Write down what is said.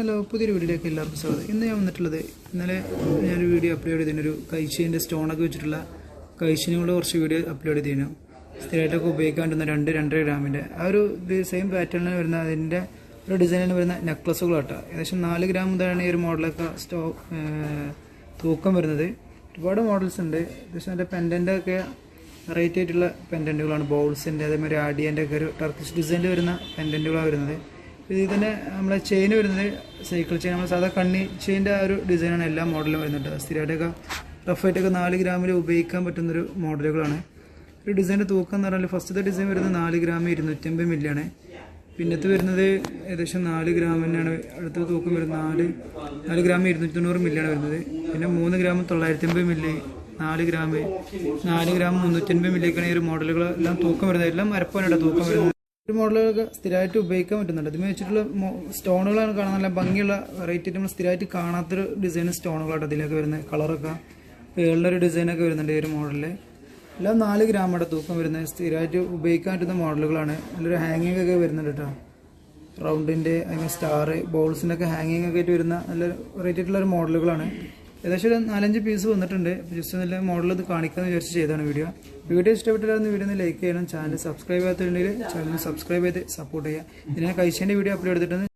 Hello, പുതിയൊരു വീഡിയോയിലേക്ക് എല്ലാവർക്കും സ്വാഗതം. ഇന്ന് ഞാൻ വന്നിട്ടുള്ളത്, ഇന്നലെ ഞാനൊരു വീഡിയോ അപ്ലോഡ് ചെയ്തിരുന്നു. ഒരു കൈച്ചേൻ്റെ സ്റ്റോണൊക്കെ വെച്ചിട്ടുള്ള കൈച്ചിനോട് കുറച്ച് വീഡിയോ അപ്ലോഡ് ചെയ്തിരുന്നു. സ്ഥിരമായിട്ടൊക്കെ ഉപയോഗിക്കാൻ പറ്റുന്ന 2-2.5 ഗ്രാമിൻ്റെ ആ ഒരു സെയിം പാറ്റേണിൽ വരുന്ന അതിൻ്റെ ഒരു ഡിസൈനിൽ വരുന്ന നെക്ലസുകളാട്ടോ. ഏകദേശം 4 ഗ്രാം മുതലാണ് ഈ ഒരു മോഡലൊക്കെ തൂക്കം വരുന്നത്. ഒരുപാട് മോഡൽസ് ഉണ്ട്. ഏകദേശം അതിൻ്റെ പെൻഡൻ്റ് ഒക്കെ വെറൈറ്റി ആയിട്ടുള്ള പെൻഡൻറ്റുകളാണ്. ബൗൾസിൻ്റെ അതേമാതിരി ആഡിയൻ്റെ ഒക്കെ ഒരു ടർക്കിഷ് ഡിസൈനിൽ വരുന്ന പെൻഡൻറ്റുകളാണ് വരുന്നത്. ഇതിൽ തന്നെ നമ്മളെ ചെയിൻ വരുന്നത് സൈക്കിൾ ചെയിൻ, നമ്മൾ സാധാ കണ്ണി ചെയിൻ്റെ ആ ഒരു ഡിസൈനാണ് എല്ലാ മോഡലും വരുന്നുണ്ട്. സ്ഥിരമായിട്ടൊക്കെ റഫായിട്ടൊക്കെ 4 ഗ്രാമിൽ ഉപയോഗിക്കാൻ പറ്റുന്നൊരു മോഡലുകളാണ്. ഒരു ഡിസൈൻ്റെ തൂക്കം എന്ന് പറഞ്ഞാൽ ഫസ്റ്റത്തെ ഡിസൈൻ വരുന്നത് 4 ഗ്രാം 250 മില്ലിയാണ്. പിന്നത്തെ വരുന്നത് ഏകദേശം 4 ഗ്രാം തന്നെയാണ്. അടുത്ത തൂക്കം വരുന്നത് 4 ഗ്രാം 290 മില്ലിയാണ് വരുന്നത്. പിന്നെ 3 ഗ്രാം 950 മില്ലി, 4 ഗ്രാം 350 മില്ലിയൊക്കെയാണ് ഈ ഒരു മോഡലുകളെല്ലാം തൂക്കം വരുന്നത്. എല്ലാം അരപ്പാനായിട്ട് തൂക്കം വരുന്നത്. ഒരു മോഡലുകളൊക്കെ സ്ഥിരമായിട്ട് ഉപയോഗിക്കാൻ പറ്റുന്നുണ്ട്. ഇതിന് വെച്ചിട്ടുള്ള സ്റ്റോണുകളാണ് കാണാൻ നല്ല ഭംഗിയുള്ള വെറൈറ്റി നമ്മൾ സ്ഥിരമായിട്ട് കാണാത്തൊരു ഡിസൈൻ സ്റ്റോണുകളായിട്ട് അതിലേക്ക് വരുന്നത്. കളറൊക്കെ പേളുടെ ഡിസൈനൊക്കെ വരുന്നുണ്ട് ഈ ഒരു മോഡലിൽ. എല്ലാം 4 ഗ്രാമോടെ തൂക്കം വരുന്നത്. സ്ഥിരമായിട്ട് ഉപയോഗിക്കാൻ പറ്റുന്ന മോഡലുകളാണ്. നല്ലൊരു ഹാങ്ങിങ് ഒക്കെ വരുന്നുണ്ട് കേട്ടോ. റൗണ്ടിൻ്റെ അതിന് സ്റ്റാർ ബോൾസിൻ്റെ ഒക്കെ ഹാങ്ങിങ് ഒക്കെ ആയിട്ട് വരുന്ന നല്ല വെറൈറ്റി ആയിട്ടുള്ള ഒരു മോഡലുകളാണ്. ഏകദേശം ഒരു 4-5 പീസ് വന്നിട്ടുണ്ട്. ജസ്റ്റ് നല്ല മോഡൽ ഇത് കാണിക്കാമെന്ന് വിചാരിച്ച് ചെയ്താണ് വീഡിയോ ഇഷ്ടപ്പെട്ടില്ലായിരുന്നു. വീഡിയോ ഒന്ന് ലൈക്ക് ചെയ്യണം. ചാനൽ സബ്സ്ക്രൈബ് ചെയ്യാത്തുണ്ടെങ്കിൽ ചാനൽ സബ്സ്ക്രൈബ് ചെയ്ത് സപ്പോർട്ട് ചെയ്യുക. ഇതിനെ കഴിച്ചതിൻ്റെ വീഡിയോ അപ്ലോഡ് ചെയ്തിട്ടുണ്ട്.